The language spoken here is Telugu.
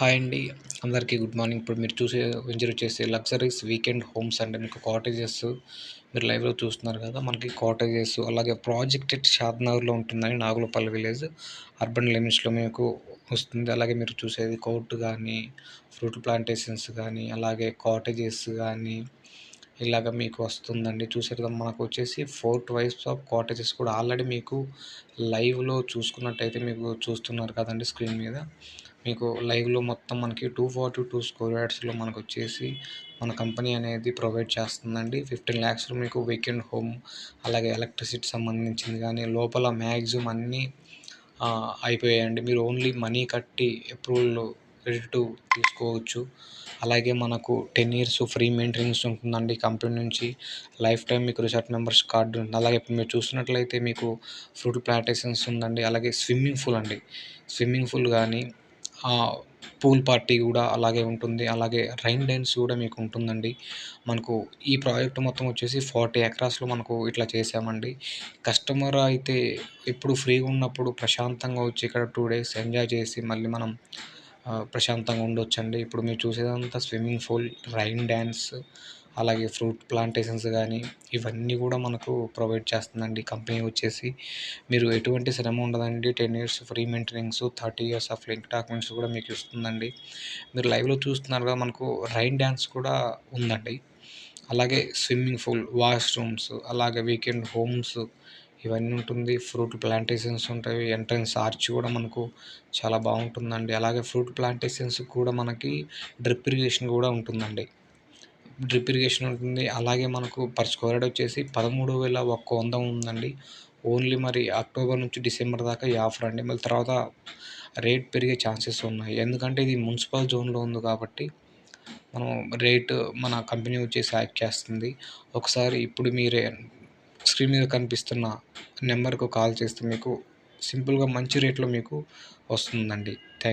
హాయ్ అండి. అందరికీ గుడ్ మార్నింగ్. ఇప్పుడు మీరు చూసే వెంచర్ వచ్చేసి లగ్జరీస్ వీకెండ్ హోమ్స్ అండి. మీకు కాటేజెస్ మీరు లైవ్‌లో చూస్తున్నారు కదా! మనకి కాటేజెస్ అలాగే ప్రాజెక్ట్ ఎట్ షాద్‌నగర్‌లో ఉంటుందండి. నాగులపల్లి విలేజ్ అర్బన్ లిమిట్స్‌లో మీకు వస్తుంది. అలాగే మీరు చూసేది కోర్ట్ గానీ, ఫ్రూట్ ప్లాంటేషన్స్ గానీ, అలాగే కాటేజెస్ గానీ ఇలాగ మీకు వస్తుందండి. చూసారు కదా! మనకొచ్చేసి 4 టైప్స్ ఆఫ్ కాటేజెస్ కూడా ఆల్రెడీ మీకు లైవ్‌లో చూసుకున్నట్టయితే మీకు చూస్తున్నారు కదండీ స్క్రీన్ మీద. మీకు లైవ్‌లో మొత్తం మనకి 242 స్క్వేర్ యార్డ్స్‌లో మనకొచ్చేసి మన కంపెనీ అనేది ప్రొవైడ్ చేస్తుందండి. 15,00,000లో మీకు వీకెండ్ హోమ్ అలాగే ఎలక్ట్రిసిటీ సంబంధించింది గానీ, లోపల మ్యాక్సిమం అన్నీ అయిపోయాయండి. మీరు ఓన్లీ మనీ కట్టి అప్రూవల్ రెడీ టు తీసుకోవచ్చు. అలాగే మనకు 10 ఇయర్స్ ఫ్రీ మెయింటెనెన్స్ ఉంటుందండి కంపెనీ నుంచి. లైఫ్ టైమ్ మీకు రిసార్ట్ మెంబర్స్ కార్డ్ ఉంటుంది. అలాగే ఇప్పుడు మీరు చూస్తున్నట్లయితే మీకు ఫ్రూట్ ప్లాంటేషన్స్ ఉందండి. అలాగే స్విమ్మింగ్ పూల్ అండి. స్విమ్మింగ్ పూల్ గానీ, పూల్ పార్టీ గూడా అలాగే ఉంటుంది. అలాగే రైన్ డాన్స్ గూడా మీకు ఉంటుందండి. మనకు ఈ ప్రాజెక్ట్ మొత్తం వచ్చేసి 40 ఎకరాస్‌లో మనకు ఇట్లా చేశామండి. కస్టమర్ అయితే ఎప్పుడు ఫ్రీగా ఉన్నప్పుడు ప్రశాంతంగా వచ్చి ఇక్కడ 2 డేస్ ఎంజాయ్ చేసి మళ్ళీ మనం ప్రశాంతంగా ఉండొచ్చండి. ఇప్పుడు మీరు చూసేదంతా స్విమ్మింగ్ పూల్, రైన్ డాన్స్ అలాగే ఫ్రూట్ ప్లాంటేషన్స్ గానీ, ఇవన్నీ గూడా మనకు ప్రొవైడ్ చేస్తుందండి కంపెనీ వచ్చేసి. మీరు ఎటువంటి శ్రమ ఉండదండి. 10 years free maintenance, 30 years of link documents కూడా మీకు ఇస్తుందండి. మీరు లైవ్‌లో చూస్తున్నారు కదా! మనకు రైన్ డాన్స్ కూడా ఉందండి. అలాగే స్విమ్మింగ్ పూల్, వాష్‌రూమ్స్, అలాగే వీకెండ్ హోమ్స్ ఇవన్నీ ఉంటుంది. ఫ్రూట్ ప్లాంటేషన్స్ ఉంటాయి. ఎంట్రన్స్ ఆర్చ్ కూడా మనకు చాలా బావుంటుందండి. అలాగే ఫ్రూట్ ప్లాంటేషన్స్ కూడా మనకి డ్రిప్ ఇరిగేషన్ కూడా ఉంటుందండి. డ్రిప్ ఇరిగేషన్ ఉంటుంది. అలాగే మనకు పర్ స్క్వేర్ యార్డ్ వచ్చేసి 13,100 ఉందండి. ఓన్లీ మరి అక్టోబర్ నుంచి డిసెంబర్ దాకా ఈ ఆఫర్ అండి. మళ్ళీ తర్వాత రేట్ పెరిగే ఛాన్సెస్ ఉన్నాయి. ఎందుకంటే ఇది మున్సిపల్ జోన్‌లో ఉంది కాబట్టి మనం రేట్ మన కంపెనీ వచ్చేసి యాక్ట్ చేస్తుంది. ఒకసారి ఇప్పుడు మీరే స్క్రీన్ మీద కనిపిస్తున్న నెంబర్‌కు కాల్ చేస్తే మీకు సింపుల్‌గా మంచి రేట్‌లో మీకు వస్తుందండి. థాంక్